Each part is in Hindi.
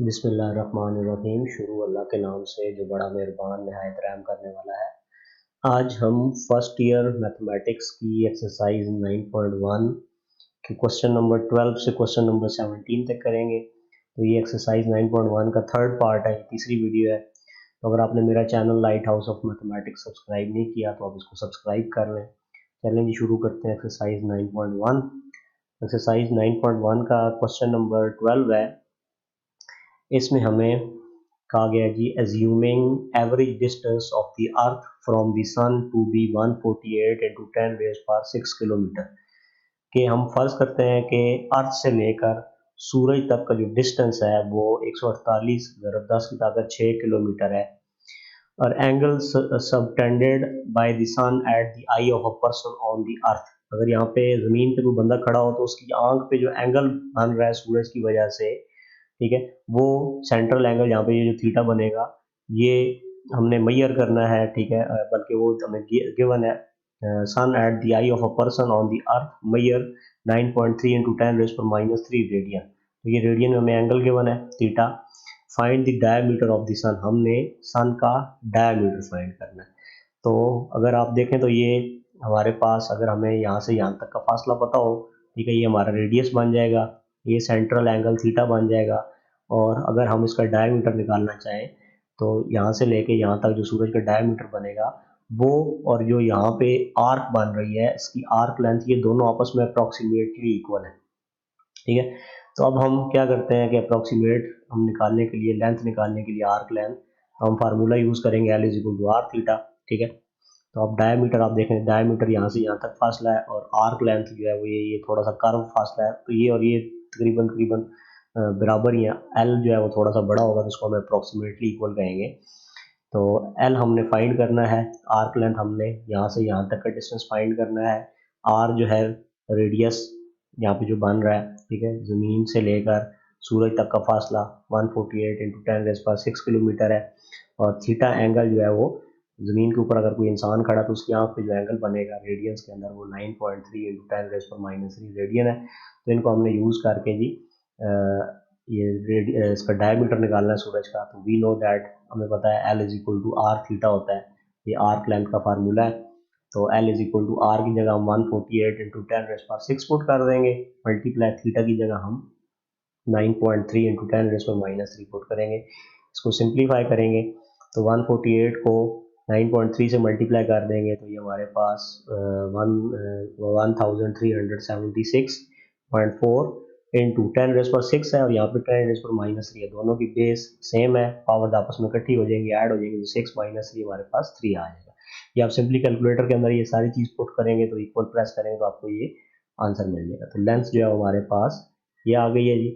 बिस्मिल्लाहिर्रहमानिर्रहीम। शुरू अल्लाह के नाम से जो बड़ा मेहरबान नहायत रहम करने वाला है। आज हम फर्स्ट ईयर मैथमेटिक्स की एक्सरसाइज 9.1 की क्वेश्चन नंबर 12 से क्वेश्चन नंबर 17 तक करेंगे। तो ये एक्सरसाइज 9.1 का थर्ड पार्ट है, तीसरी वीडियो है। तो अगर आपने मेरा channel light house of mathematics subscribe नहीं किया तो आप इसको सब्सक्राइब कर लें। चलें जी, शुरू करते हैं एक्सरसाइज 9.1। एक्सरसाइज 9.1 का क्वेश्चन नंबर 12 है। इसमें हमें कहा गया जी, assuming average distance of the earth from the sun to be 148 into 10⁻6 kilometre. कि हम फर्ज करते हैं कि अर्थ से लेकर सूरज तक का जो डिस्टेंस है वो 148 ज़रब 10 की ताकत 6 किलोमीटर है। और angle subtended by the sun at the eye of a person on the earth. अगर यहाँ पे ज़मीन पे कोई बंदा खड़ा हो तो उसकी आंख पे जो एंगल बन रहा है सूरज की वजह से, ठीक है, वो सेंट्रल एंगल यहाँ पे ये जो थीटा बनेगा ये हमने मैयर करना है, ठीक है। बल्कि वो हमें गिवन है, sun at the eye of a person on the earth मैयर 9.3 इंटू 10⁻³ रेडियन। तो ये रेडियन में हमें एंगल गिवन है theta. Find the diameter of the sun, हमने सन का डायमीटर फाइंड करना है। तो अगर आप देखें तो ये हमारे पास, अगर हमें यहाँ से यहाँ तक का फासला पता हो, ठीक है, ये हमारा रेडियस बन जाएगा, ये सेंट्रल एंगल थीटा बन जाएगा। और अगर हम इसका डायमीटर निकालना चाहें तो यहाँ से लेके यहाँ तक जो सूरज का डायमीटर बनेगा वो, और जो यहाँ पे आर्क बन रही है इसकी आर्क लेंथ, ये दोनों आपस में अप्रॉक्सीमेटली इक्वल है, ठीक है। तो अब हम क्या करते हैं कि अप्रॉक्सीमेट हम निकालने के लिए, लेंथ निकालने के लिए, आर्क लेंथ, हम फार्मूला यूज़ करेंगे L is equal to r theta, ठीक है। तो अब डायमीटर आप देखें, डायमीटर यहाँ से यहाँ तक फासला है और आर्क लेंथ जो है वो ये थोड़ा सा कर्व फासला है। तो ये और ये तकरीबन तकरीबन बराबर ही है। एल जो है वो थोड़ा सा बड़ा होगा तो इसको हम अप्रॉक्सीमेटली इक्वल कहेंगे। तो एल हमने फाइंड करना है, आर्क लेंथ हमने यहाँ से यहाँ तक का डिस्टेंस फाइंड करना है, आर जो है रेडियस यहाँ पे जो बन रहा है, ठीक है, ज़मीन से लेकर सूरज तक का फासला 148 इंटू 10⁻6 किलोमीटर है। और थीटा एंगल जो है वो, ज़मीन के ऊपर अगर कोई इंसान खड़ा तो उसकी आंख पे जो एंगल बनेगा रेडियंस के अंदर वो 9.3 इंटू 10⁻³ रेडियन है। तो इनको हमने यूज़ करके जी ये इसका डायमीटर निकालना है सूरज का। तो वी नो दैट, हमें पता है L is equal to r theta होता है, ये आर्क लेंथ का फार्मूला है। तो L is equal to r की जगह हम 148 इंटू 10⁻6 पुट कर देंगे, मल्टीप्लाई थीटा की जगह हम 9.3 इंटू 10⁻³ पुट करेंगे। इसको सिंप्लीफाई करेंगे तो 148 को 9.3 से मल्टीप्लाई कर देंगे तो ये हमारे पास 1376.4 इंटू 10⁻6 है, और यहाँ पे 10⁻³ है। दोनों की बेस सेम है, पावर आपस में इकट्ठी हो जाएंगी, ऐड हो जाएंगी, तो 6 - 3 हमारे पास 3 आ जाएगा। ये आप सिंपली कैलकुलेटर के अंदर ये सारी चीज़ पुट करेंगे तो इक्वल प्रेस करेंगे तो आपको ये आंसर मिल जाएगा। तो लेंथ जो है हमारे पास ये आ गई है जी।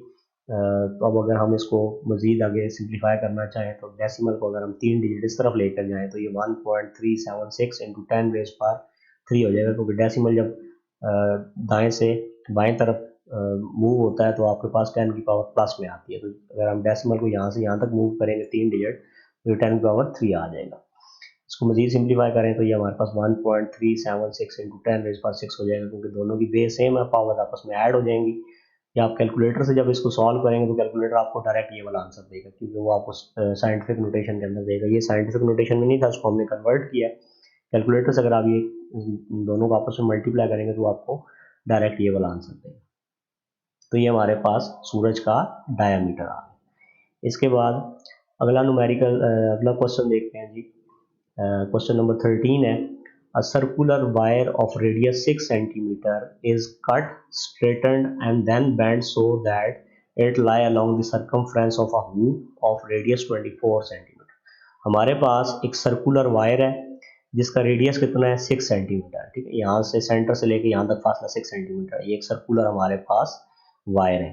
तो अब अगर हम इसको मज़ीद आगे सिंप्लीफाई करना चाहें तो डेसिमल को अगर हम 3 डिजिट इस तरफ लेकर जाएं तो ये 1.376 इंटू 10⁻³ हो जाएगा, क्योंकि डेसिमल जब दाएं से बाएं तरफ मूव होता है तो आपके पास 10 की पावर प्लस में आती है। तो अगर हम डेसिमल को यहाँ से यहाँ तक मूव करेंगे 3 डिजिट तो 10 की पावर 3 आ जाएगा। इसको मज़ीद सिंप्लीफाई करें तो ये हमारे पास 1.376 इंटू 10⁻6 हो जाएगा, क्योंकि दोनों की बेस सेम है, पावर आपस में ऐड हो जाएंगी। या आप कैलकुलेटर से जब इसको सॉल्व करेंगे तो कैलकुलेटर आपको डायरेक्ट ये वाला आंसर देगा, क्योंकि वो आपको साइंटिफिक नोटेशन के अंदर देगा। ये साइंटिफिक नोटेशन में नहीं था, उसको हमने कन्वर्ट किया कैलकुलेटर से। अगर आप ये दोनों को आपस में मल्टीप्लाई करेंगे तो आपको डायरेक्ट ये वाला आंसर देगा। तो ये हमारे पास सूरज का डायामीटर आ गया। इसके बाद अगला न्यूमेरिकल, अगला क्वेश्चन देखते हैं जी। क्वेश्चन नंबर 13 है, a circular wire of radius 6 centimeter is cut, straightened and then bent so that it lie along the circumference of a hoop of radius 24 centimeter। हमारे पास एक सर्कुलर वायर है जिसका रेडियस कितना है 6 सेंटीमीटर, ठीक है। यहाँ से सेंटर से लेके यहाँ तक फासला 6 सेंटीमीटर है। ये एक सर्कुलर हमारे पास वायर है।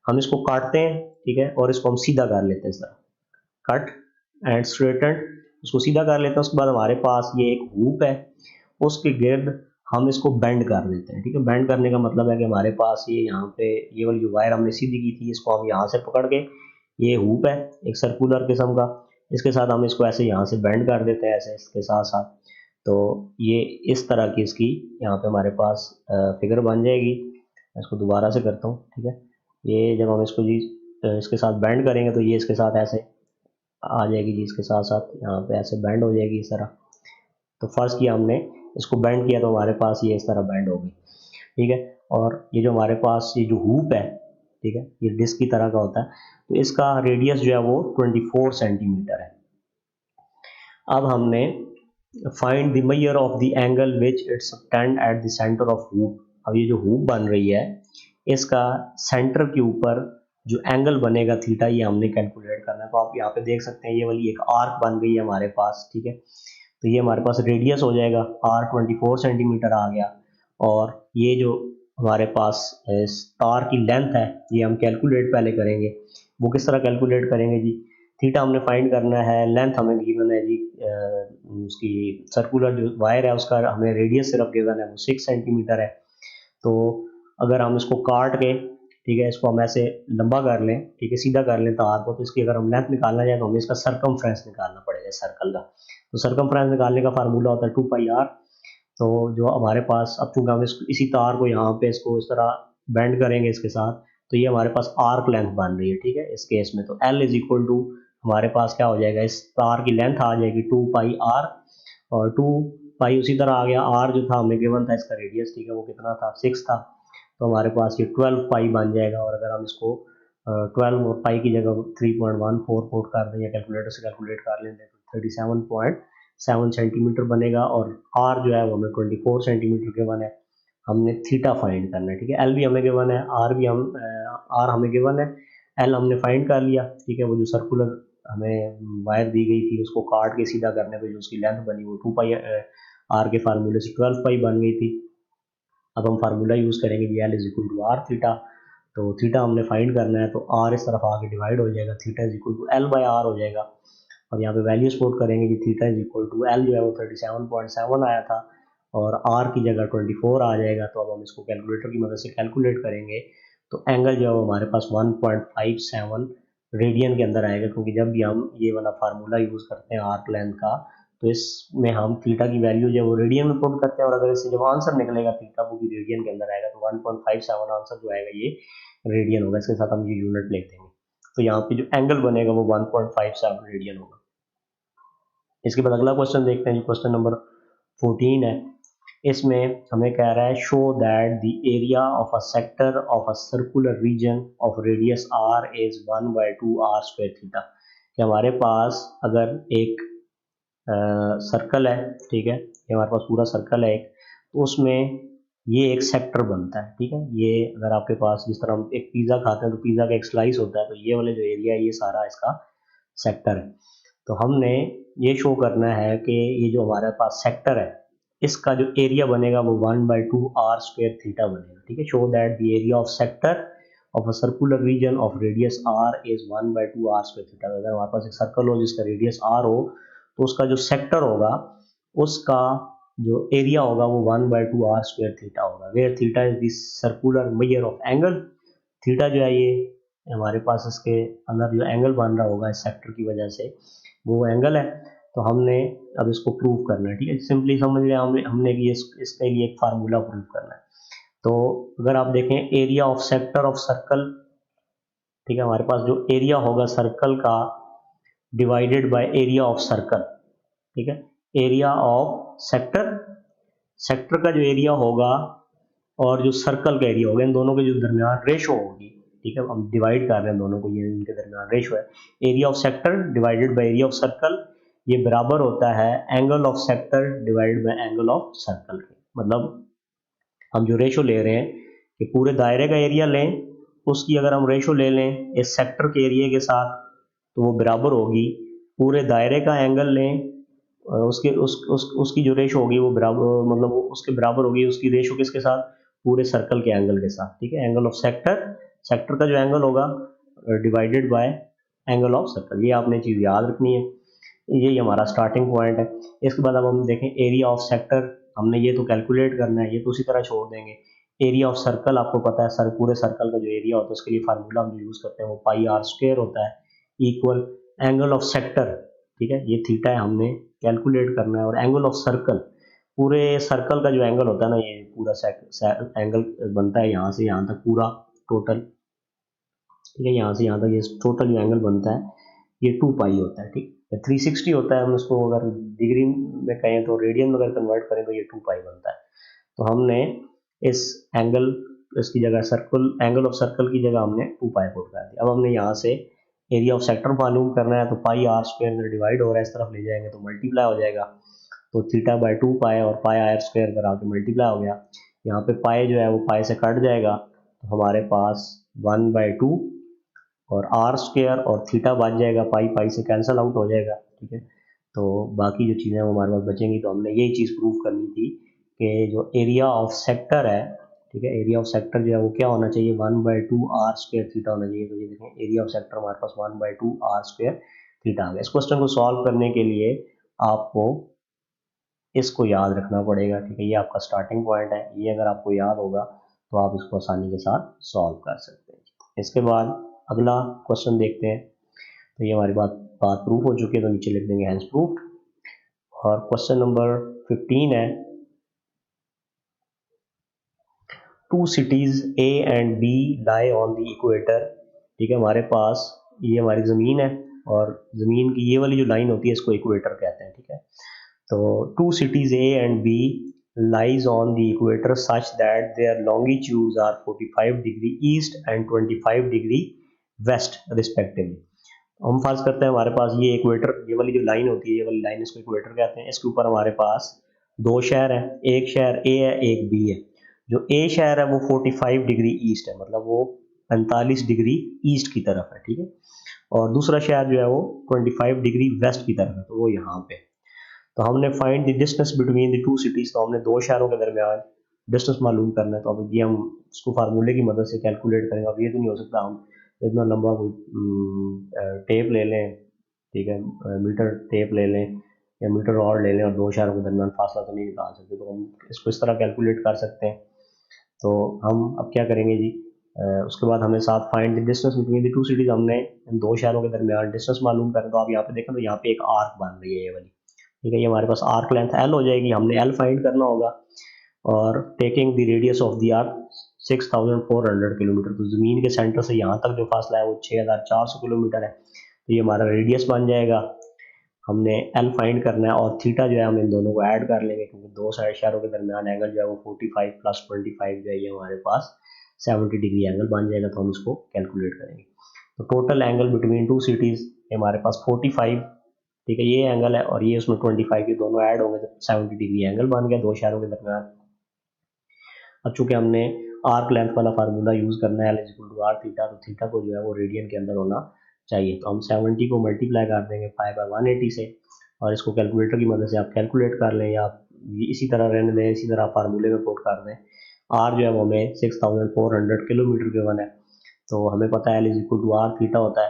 हम इसको काटते हैं, ठीक है, और इसको हम सीधा कर लेते हैं इस तरह, कट एंड स्ट्रेटन, उसको सीधा कर लेते हैं। उसके बाद हमारे पास ये एक हुप है, उसके गिर्द हम इसको बेंड कर देते हैं, ठीक है। बेंड करने का मतलब है कि हमारे पास ये यहाँ पे ये वाली जो वायर हमने सीधी की थी इसको हम यहाँ से पकड़ के, ये हुप है एक सर्कुलर किस्म का, इसके साथ हम इसको ऐसे यहाँ से बेंड कर देते हैं ऐसे इसके साथ साथ। तो ये इस तरह की इसकी यहाँ पे हमारे पास फिगर बन जाएगी। मैं इसको दोबारा से करता हूँ, ठीक है। ये जब हम इसको जी इसके साथ बैंड करेंगे तो ये इसके साथ ऐसे आ जाएगी जी, इसके साथ साथ यहाँ पे ऐसे बैंड हो जाएगी इस तरह। तो फर्स्ट किया हमने, इसको बैंड किया तो हमारे पास ये इस तरह बैंड हो गई, ठीक है। और ये जो हमारे पास ये जो हुप है, ठीक है, ये डिस्क की तरह का होता है, तो इसका रेडियस जो है वो 24 सेंटीमीटर है। अब हमने find the measure of the angle which it's stand at the centre of hoop. अब ये जो हुप बन रही है, इसका सेंटर के ऊपर जो एंगल बनेगा थीटा, ये हमने कैलकुलेट करना है। तो आप यहाँ पे देख सकते हैं ये वाली एक आर्क बन गई है हमारे पास, ठीक है। तो ये हमारे पास रेडियस हो जाएगा, आर 24 सेंटीमीटर आ गया। और ये जो हमारे पास तार की लेंथ है, ये हम कैलकुलेट पहले करेंगे। वो किस तरह कैलकुलेट करेंगे जी, थीटा हमने फाइंड करना है, लेंथ हमें गिवन है जी, उसकी सर्कुलर जो वायर है उसका हमें रेडियस सिर्फ गिवन है, वो 6 सेंटीमीटर है। तो अगर हम इसको काट के, ठीक है, इसको हम ऐसे लंबा कर लें, ठीक है, सीधा कर लें तार को, तो इसकी अगर हम लेंथ निकालना चाहें तो हमें इसका सरकमफ्रेंस निकालना पड़ेगा सर्कल का। तो सरकमफ्रेंस निकालने का फार्मूला होता है 2πr। तो जो हमारे पास, अब चूंकि हम इसी तार को यहाँ पे इसको इस तरह बेंड करेंगे इसके साथ, तो ये हमारे पास आर्क लेंथ बन रही है, ठीक है, इस केस में। तो L इज इक्वल टू हमारे पास क्या हो जाएगा, इस तार की लेंथ आ जाएगी 2πr, और 2π उसी तरह आ गया, r जो था हमें गिवन था इसका रेडियस, ठीक है, वो कितना था, 6 था। तो हमारे पास ये 12π बन जाएगा। और अगर हम इसको 12 और पाई की जगह 3.14 पुट कर दें या कैलकुलेटर से कैलकुलेट कर लें तो 37.7 सेंटीमीटर बनेगा। और r जो है वो हमें 24 सेंटीमीटर गिवन है। हमने थीटा फाइंड करना है, ठीक है। एल भी हमें गिवन है, आर हमें गिवन है, एल हमने फाइंड कर लिया, ठीक है। वो जो सर्कुलर हमें वायर दी गई थी उसको काट के सीधा करने पे जो उसकी लेंथ बनी वो 2π आर के फार्मूले से 12π बन गई थी। अब हम फार्मूला यूज़ करेंगे जी, l is equal to r theta. तो थीटा हमने फाइंड करना है, तो आर इस तरफ आके डिवाइड हो जाएगा, theta is equal to L by r हो जाएगा। और यहाँ पे वैल्यूज पुट करेंगे जी, theta is equal to l जो है वो 37.7 आया था, और आर की जगह 24 आ जाएगा। तो अब हम इसको कैलकुलेटर की मदद से कैलकुलेट करेंगे, तो एंगल जो है वो हमारे पास 1.57 रेडियन के अंदर आएगा, क्योंकि जब भी हम ये वाला फार्मूला यूज़ करते हैं आर्क लेंथ का, तो इसमें हम थीटा की वैल्यू जो है वो रेडियन में पुट करते हैं, और अगर इससे जब आंसर निकलेगा थीटा वो भी रेडियन के अंदर आएगा, तो 1.57 आंसर जो आएगा ये रेडियन होगा। इसके साथ हम ये यूनिट लिख देंगे। तो यहाँ पे जो एंगल बनेगा वो 1.57 रेडियन होगा। इसके बाद अगला क्वेश्चन देखते हैं, जो क्वेश्चन नंबर 14 है। इसमें हमें कह रहा है, show that the area of a sector of a circular region of radius r is 1/2 r square theta. कि हमारे पास अगर एक सर्कल है, ठीक है, ये हमारे पास पूरा सर्कल है एक, तो उसमें ये एक सेक्टर बनता है, ठीक है। ये अगर आपके पास, जिस तरह हम एक पिज़्ज़ा खाते हैं तो पिज़्ज़ा का एक स्लाइस होता है, तो ये वाले जो एरिया है ये सारा इसका सेक्टर है। तो हमने ये शो करना है कि ये जो हमारे पास सेक्टर है इसका जो एरिया बनेगा वो 1/2 r स्क्वायर थीटा बनेगा, ठीक है। Show that the area of sector of a circular region of radius r is 1/2 r square theta. अगर हमारे पास एक सर्कल हो जिसका रेडियस r हो, तो उसका जो सेक्टर होगा उसका जो एरिया होगा वो 1/2 r स्क्वायर थीटा होगा, where theta is the circular measure of angle. Theta जो है ये हमारे पास इसके अंदर जो एंगल बन रहा होगा इस सेक्टर की वजह से, वो एंगल है। तो हमने अब इसको प्रूव करना है, ठीक है। सिंपली समझ लिया हमने कि इसके लिए एक फार्मूला प्रूव करना है। तो अगर आप देखें, area of sector of circle, ठीक है, हमारे पास जो एरिया होगा सर्कल का divided by area of circle, ठीक है। एरिया ऑफ सेक्टर, सेक्टर का जो एरिया होगा और जो सर्कल का एरिया होगा, इन दोनों के जो दरमियान रेशो होगी, ठीक है, हम डिवाइड कर रहे हैं दोनों को, ये इनके दरमियान रेशो है। Area of sector divided by area of circle, ये बराबर होता है angle of sector divided by angle of circle के। मतलब हम जो रेशो ले रहे हैं कि पूरे दायरे का एरिया लें, उसकी अगर हम रेशो ले लें इस सेक्टर के एरिया के साथ, तो वो बराबर होगी पूरे दायरे का एंगल लें, उसके उसकी जो रेशो होगी वो बराबर, मतलब वो उसके बराबर होगी उसकी रेशो किसके साथ, पूरे सर्कल के एंगल के साथ, ठीक है। एंगल ऑफ सेक्टर, सेक्टर का जो एंगल होगा divided by angle of circle, ये आपने चीज़ याद रखनी है। यही हमारा स्टार्टिंग पॉइंट है। इसके बाद अब हम देखें एरिया ऑफ सेक्टर, हमने ये तो कैलकुलेट करना है, ये तो उसी तरह छोड़ देंगे। एरिया ऑफ सर्कल आपको पता है, पूरे सर्कल का जो एरिया होता है उसके लिए फार्मूला हम यूज़ करते हैं वो पाई आर स्क्वायर होता है, इक्वल एंगल ऑफ सेक्टर, ठीक है, ये थीटा है, हमने कैलकुलेट करना है। और एंगल ऑफ सर्कल, पूरे सर्कल का जो एंगल होता है ना, ये पूरा एंगल बनता है यहाँ से यहाँ तक पूरा टोटल, ठीक है। यहाँ से यहाँ तक ये टोटल जो एंगल बनता है ये 2 पाई होता है, ठीक है। 360 होता है, हम इसको अगर डिग्री में कहें तो रेडियन में अगर कन्वर्ट करें तो ये 2 पाई बनता है। तो हमने इस एंगल, इसकी जगह सर्कल, एंगल ऑफ सर्कल की जगह हमने 2 पाई पुट कर दिया। अब हमने यहाँ से एरिया ऑफ सेक्टर मालूम करना है, तो पाई आर स्क्वायर अगर डिवाइड हो रहा है इस तरफ ले जाएंगे तो मल्टीप्लाई हो जाएगा, तो थीटा बाई 2 पाई और पाई आर स्क्वायर अगर आके मल्टीप्लाई हो गया, यहाँ पे पाई जो है वो पाई से कट जाएगा, तो हमारे पास 1/2 और आर स्क्वायर और थीटा बच जाएगा, पाई पाई से कैंसिल आउट हो जाएगा, ठीक है। तो बाकी जो चीज़ें वो हमारे पास बचेंगी। तो हमने यही चीज़ प्रूव करनी थी कि जो एरिया ऑफ सेक्टर है, ठीक है, एरिया ऑफ सेक्टर जो है वो क्या होना चाहिए, 1/2 आर स्क्वायर थीटा होना चाहिए। तो ये देखें एरिया ऑफ सेक्टर हमारे पास 1/2 आर स्क्वायर थीटा आ गया। इस क्वेश्चन को सॉल्व करने के लिए आपको इसको याद रखना पड़ेगा, ठीक है। ये आपका स्टार्टिंग पॉइंट है, ये अगर आपको याद होगा तो आप इसको आसानी के साथ सॉल्व कर सकते हैं। इसके बाद अगला क्वेश्चन देखते हैं। तो ये हमारी बात प्रूफ हो चुकी है, तो नीचे लिख देंगे हैंस प्रूफ। और क्वेश्चन नंबर 15 है, two cities A and B lie on the equator, ठीक है। हमारे पास ये हमारी ज़मीन है और ज़मीन की ये वाली जो लाइन होती है इसको इक्वेटर कहते हैं, ठीक है। तो two cities A and B lies on the equator such that their longitudes are 45 degree east and 25 degree west respectively। हम फर्ज करते हैं हमारे पास ये इक्वेटर, ये वाली जो लाइन होती है, ये वाली लाइन इसको इक्वेटर कहते हैं। इसके ऊपर हमारे पास दो शहर हैं, एक शहर ए है एक बी है। जो ए शहर है वो 45 डिग्री ईस्ट है, मतलब वो 45 डिग्री ईस्ट की तरफ है, ठीक है। और दूसरा शहर जो है वो 25 डिग्री वेस्ट की तरफ है, तो वो यहाँ पे। तो हमने find the distance between the two cities, तो हमने दो शहरों के दरमियान डिस्टेंस मालूम करना है। तो अब ये हम उसको फार्मूले की मदद से कैलकुलेट करेंगे। अब ये तो नहीं हो सकता हम इतना लंबा कोई टेप ले लें, ठीक है, मीटर टेप ले लें या मीटर रॉड ले लें और दो शहरों के दरमियान फासला तो नहीं निकाल सकते। तो हम इसको इस तरह कैलकुलेट कर सकते हैं। तो हम अब क्या करेंगे जी, उसके बाद हमें साथ find the distance between the two cities, हमने इन दो शहरों के दरमियान डिस्टेंस मालूम करें। तो आप यहाँ पे देखें तो यहाँ पे एक आर्क बन रही है ये वाली, ठीक है। ये हमारे पास आर्क लेंथ एल हो जाएगी, हमने एल फाइंड करना होगा। और taking the radius of the arc 6400 kilometre, तो ज़मीन के सेंटर से यहाँ तक जो फासला है वो 6400 किलोमीटर है। तो ये हमारा रेडियस बन जाएगा। हमने एल फाइंड करना है और थीटा जो है हम इन दोनों को ऐड कर लेंगे, क्योंकि दो साइड शहरों के दरमियान एंगल जो है वो 45 + 25 जो है ये हमारे पास 70 डिग्री एंगल बन जाएगा। तो हम इसको कैलकुलेट करेंगे। तो total angle between two cities हमारे पास 45, ठीक है, ये एंगल है और ये उसमें 25, ये दोनों ऐड होंगे तो 70 डिग्री एंगल बन गया दो शहरों के दरमियान। अब चूंकि हमने आर्क लेंथ वाला फार्मूला यूज़ करना है, L equal to r theta, तो थीटा को जो है वो रेडियन के अंदर होना चाहिए। तो हम 70 को मल्टीप्लाई कर देंगे 5/180 से, और इसको कैलकुलेटर की मदद से आप कैलकुलेट कर लें, या आप इसी तरह रहने दें, इसी तरह फार्मूले में पुट कर दें। आर जो है वो हमें 6400 किलोमीटर गिवन है, तो हमें पता है L equal to r theta होता है।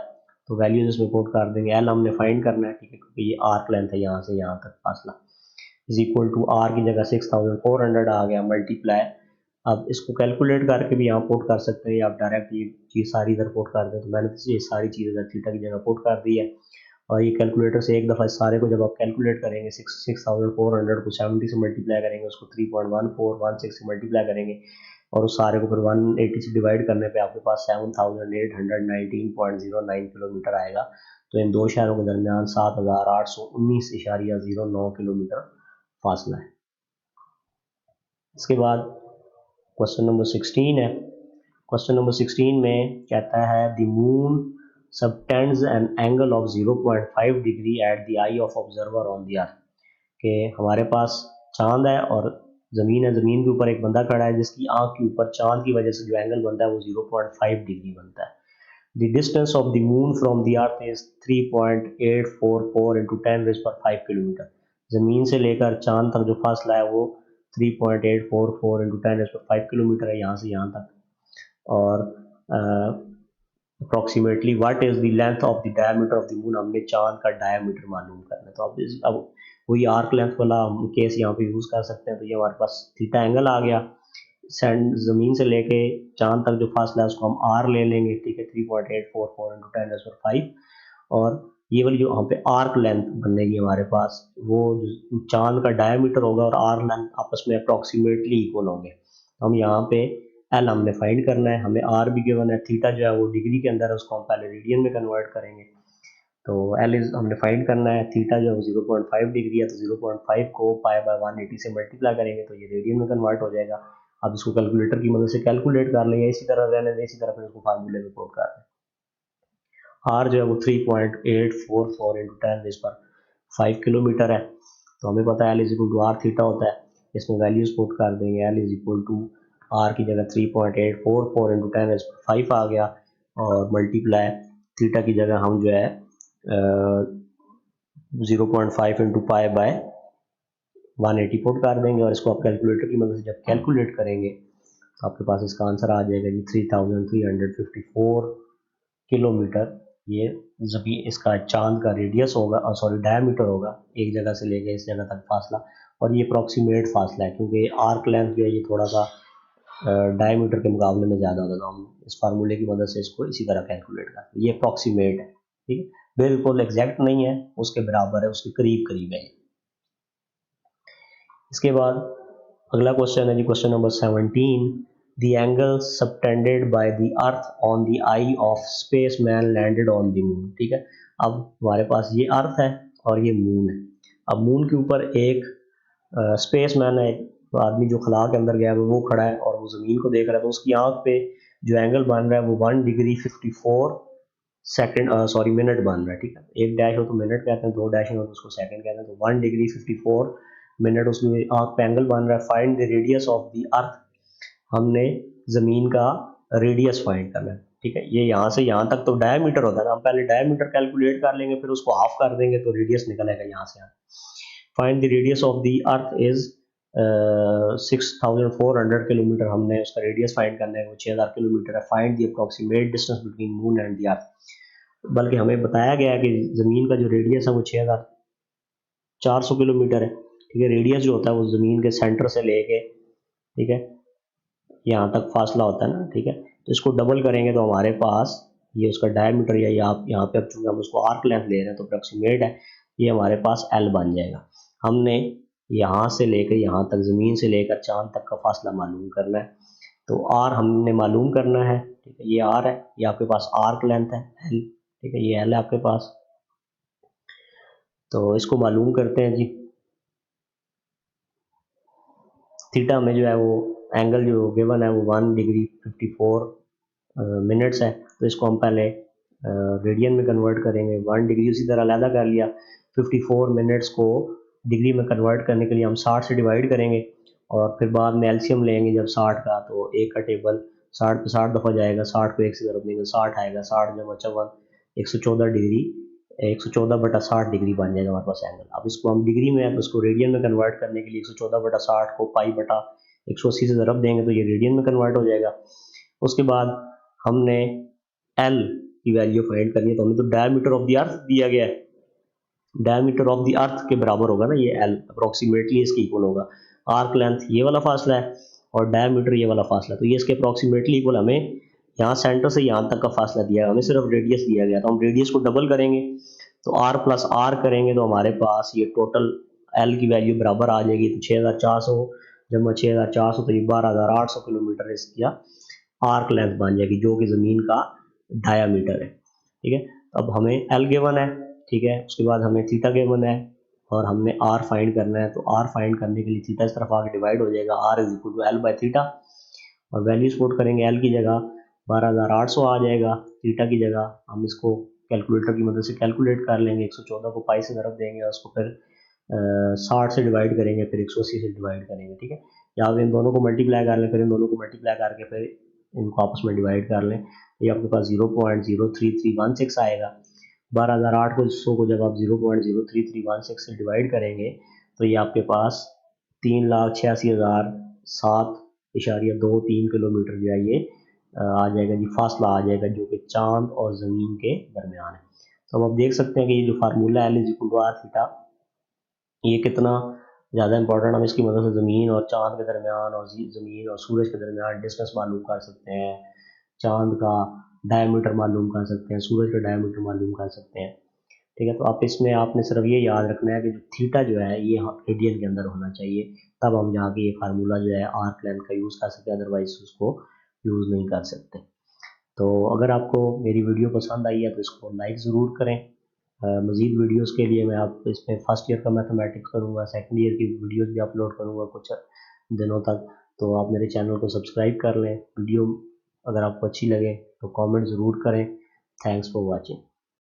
तो वैल्यूज इसमें पुट कर देंगे। एल हमने फाइंड करना है, ठीक है, क्योंकि ये आर्क लेंथ है यहाँ से यहाँ तक फासला, इज इक्वल टू आर की जगह 6400 आ गया मल्टीप्लाई। अब इसको कैलकुलेट करके भी यहाँ पुट कर सकते हैं, या आप डायरेक्ट ये चीज़ सारी इधर पुट कर दें। तो मैंने ये सारी चीज़ें थीटा की जगह पुट कर दी है, और ये कैलकुलेटर से एक दफ़ा सारे को जब आप कैलकुलेट करेंगे 6400 को 70 से मल्टीप्लाई करेंगे, उसको 3.1416 से मल्टीप्लाई करेंगे, और उस सारे को फिर 180 से डिवाइड करने पे आपके पास 7819.09 किलोमीटर आएगा। तो इन दो शहरों के दरमियान 7819.09 किलोमीटर फासला है। इसके बाद क्वेश्चन नंबर 16 है। क्वेश्चन नंबर 16 में कहता है the moon subtends an angle of 0.5 degree at the eye of observer on the अर्थ, कि हमारे पास चांद है और ज़मीन है, ज़मीन के ऊपर एक बंदा खड़ा है जिसकी आंख के ऊपर चांद की वजह से जो एंगल बनता है वो 0.5 डिग्री बनता है। The distance of the moon from the earth is 3.844 into 10⁵ kilometre. ज़मीन से लेकर चांद तक जो फासला है वो 3.844 इंटू 10⁵ किलोमीटर है, यहाँ से यहाँ तक। और approximately what is the length of the diameter of the moon, हमने चांद का डायमीटर मालूम करना है। तो अब वही आर्क लेंथ वाला हम केस यहाँ पे यूज़ कर सकते हैं। तो ये हमारे पास थीटा एंगल आ गया, ज़मीन से लेके चांद तक जो फासला है उसको हम आर ले लेंगे, ठीक है, 3.844 इंटू 10⁵। और ये वाली जो यहाँ पे आर्क लेंथ बनेगी हमारे पास, वो चांद का डायमीटर होगा और आर लेंथ आपस में अप्रॉक्सीमेटली इक्वल होंगे। तो हम यहाँ पे एल हमने फाइंड करना है, हमें आर भी गिवन है, थीटा जो है वो डिग्री के अंदर है, उसको हम पहले रेडियन में कन्वर्ट करेंगे। तो एल इज हमने फाइंड करना है, थीटा जो है 0.5 डिग्री है, तो 0.5 को पाई बाय 180 से मल्टीप्लाई करेंगे तो ये रेडियन में कन्वर्ट हो जाएगा। अब इसको कैलकुलेटर की मदद से कैलकुलेट कर लेंगे, इसी तरह रहने दें, इसी तरह फिर इसको फार्मूले में पुट कर दें। आर जो है वो 3.844 इंटू 10⁵ किलोमीटर है। तो हमें पता है L is equal to r theta होता है, इसमें वैल्यूज पुट कर देंगे। L is equal to r की जगह 3.844 इंटू 10⁵ आ गया, और मल्टीप्लाई थीटा की जगह हम जो है 0.5 इंटू पाई बाय 180 पुट कर देंगे, और इसको आप कैलकुलेटर की मदद से जब कैलकुलेट करेंगे तो आपके पास इसका आंसर आ जाएगा जी 3354 किलोमीटर। ये जबी इसका चांद का रेडियस होगा, सॉरी डायमीटर होगा, एक जगह से लेकर इस जगह तक फासला, और ये अप्रॉक्सीमेट फासला है क्योंकि आर्क लेंथ जो है ये थोड़ा सा डायमीटर के मुकाबले में ज़्यादा होगा। तो हम इस फार्मूले की मदद से इसको इसी तरह कैलकुलेट करते हैं। ये अप्रॉक्सीमेट है, ठीक है, बिल्कुल एग्जैक्ट नहीं है, उसके बराबर है, उसके करीब करीब है। इसके बाद अगला क्वेश्चन है जी, question number 17। The angle subtended by the earth on the eye of spaceman landed on the moon। ठीक है, अब हमारे पास ये अर्थ है और ये मून है। अब मून के ऊपर एक स्पेसमैन है, एक आदमी जो खला के अंदर गया है, वो खड़ा है और वो ज़मीन को देख रहा है। तो उसकी आंख पे जो एंगल बन रहा है वो 1 डिग्री 54 सेकंड सॉरी मिनट बन रहा है। ठीक है, एक डैश हो तो मिनट कहते हैं, दो डैश हो तो उसको सेकंड कहते हैं। तो 1 डिग्री 54 मिनट उसकी आंख पे एंगल बन रहा है। Find the radius of the अर्थ, हमने ज़मीन का रेडियस फाइंड करना है। ठीक है, ये यहाँ से यहाँ तक तो डायमीटर होता है ना, हम पहले डायमीटर कैलकुलेट कर लेंगे, फिर उसको हाफ कर देंगे तो रेडियस निकलेगा यहाँ से। Find the radius of the earth is 6400 kilometre, हमने उसका रेडियस फाइंड करना है, वो 6000 किलोमीटर है। Find the approximate distance between moon and the earth, बल्कि हमें बताया गया है कि ज़मीन का जो रेडियस है वो 6400 किलोमीटर है। ठीक है, रेडियस जो होता है वो ज़मीन के सेंटर से लेके, ठीक है, यहाँ तक फासला होता है ना। ठीक है, तो इसको डबल करेंगे तो हमारे पास ये उसका डायमीटर, या यहाँ पे अब चूंकि हम उसको आर्क लेंथ ले रहे हैं तो अप्रॉक्सीमेट है, ये हमारे पास एल बन जाएगा। हमने यहाँ से लेकर यहाँ तक, ज़मीन से लेकर चांद तक का फासला मालूम करना है। तो आर हमने मालूम करना है। ठीक है, ये आर है, ये आपके पास आर्क लेंथ है एल। ठीक है, ये एल है आपके पास। तो इसको मालूम करते हैं जी। थीटा में जो है वो एंगल जो गिवन है वो 1 डिग्री 54 मिनट्स है। तो इसको हम पहले रेडियन में कन्वर्ट करेंगे। 1 डिग्री उसी तरह अलहदा कर लिया। 54 मिनट्स को डिग्री में कन्वर्ट करने के लिए हम 60 से डिवाइड करेंगे, और फिर बाद में एलसीएम लेंगे जब 60 का, तो एक का टेबल 60 पे 60 दफ़ा जाएगा, 60 को एक से ज़रब देंगे, 60 आएगा, 60 जमा 54 114 डिग्री, 114/60 डिग्री बन जाएगा हमारे पास एंगल। अब इसको हम डिग्री में है तो इसको रेडियन में कन्वर्ट करने के लिए 114/60 को पाई/180 से ज़रब देंगे तो ये रेडियन में कन्वर्ट हो जाएगा। उसके बाद हमने एल की वैल्यू फाइंड करनी है, तो हमें तो डायमीटर ऑफ द अर्थ दिया गया है, डायमीटर ऑफ द अर्थ के बराबर होगा ना ये एल, अप्रोक्सीमेटली इसके इक्वल होगा। आर्क लेंथ ये वाला फासला है और डायमीटर ये वाला फासला, तो ये इसके अप्रोक्सीमेटली इक्वल, हमें यहाँ सेंटर से यहाँ तक का फासला दिया है, हमें सिर्फ रेडियस दिया गया, तो हम रेडियस को डबल करेंगे, तो आर प्लस आर करेंगे तो हमारे पास ये टोटल एल की वैल्यू बराबर आ जाएगी। तो 6400 जमा 6400, तो ये 12800 किलोमीटर इसकी आर्क लेंथ बन जाएगी, जो कि ज़मीन का डायामीटर है। ठीक है, अब हमें एल गिवन है, ठीक है, उसके बाद हमें थीटा गिवन है और हमने आर फाइंड करना है। तो आर फाइंड करने के लिए थीटा इस तरफ आके डिवाइड हो जाएगा, r is equal to L by theta, और वैल्यूज पुट करेंगे। एल की जगह 12800 आ जाएगा, थीटा की जगह हम इसको कैलकुलेटर की मदद से कैलकुलेट कर लेंगे। 114 को पाई से ज़रब देंगे और उसको फिर 60 से डिवाइड करेंगे, फिर 180 से डिवाइड करेंगे। ठीक है, या इन दोनों को मल्टीप्लाई कर लें, फिर इन दोनों को मल्टीप्लाई करके फिर इनको आपस में डिवाइड कर लें, ये आपके पास 0.03316 आएगा। 12800 को जब आप 0.03316 से डिवाइड करेंगे तो ये आपके पास 3,86,007.23 किलोमीटर जो है ये आ जाएगा जी, फासला आ जाएगा, जो कि चांद और ज़मीन के दरमियान है। तो अब आप देख सकते हैं कि ये जो formula L is equal to r theta, ये कितना ज़्यादा इंपॉर्टेंट, हम इसकी मदद से ज़मीन और चांद के दरमियान और ज़मीन और सूरज के दरमियान डिस्टेंस मालूम कर सकते हैं, चांद का डायमीटर मालूम कर सकते हैं, सूरज का डायमीटर मालूम कर सकते हैं। ठीक है, तो आप इसमें आपने सिर्फ ये याद रखना है कि थीटा जो है ये रेडियन के अंदर होना चाहिए, तब हम जाके ये फार्मूला जो है आर्क लेंथ का यूज़ कर सकते हैं, अदरवाइज उसको यूज़ नहीं कर सकते। तो अगर आपको मेरी वीडियो पसंद आई है तो इसको लाइक ज़रूर करें। मज़ीद वीडियोस के लिए मैं आप इसमें फ़र्स्ट ईयर का मैथमेटिक्स करूँगा, सेकंड ईयर की वीडियोस भी अपलोड करूँगा कुछ दिनों तक। तो आप मेरे चैनल को सब्सक्राइब कर लें। वीडियो अगर आपको अच्छी लगे तो कमेंट ज़रूर करें। Thanks for watching.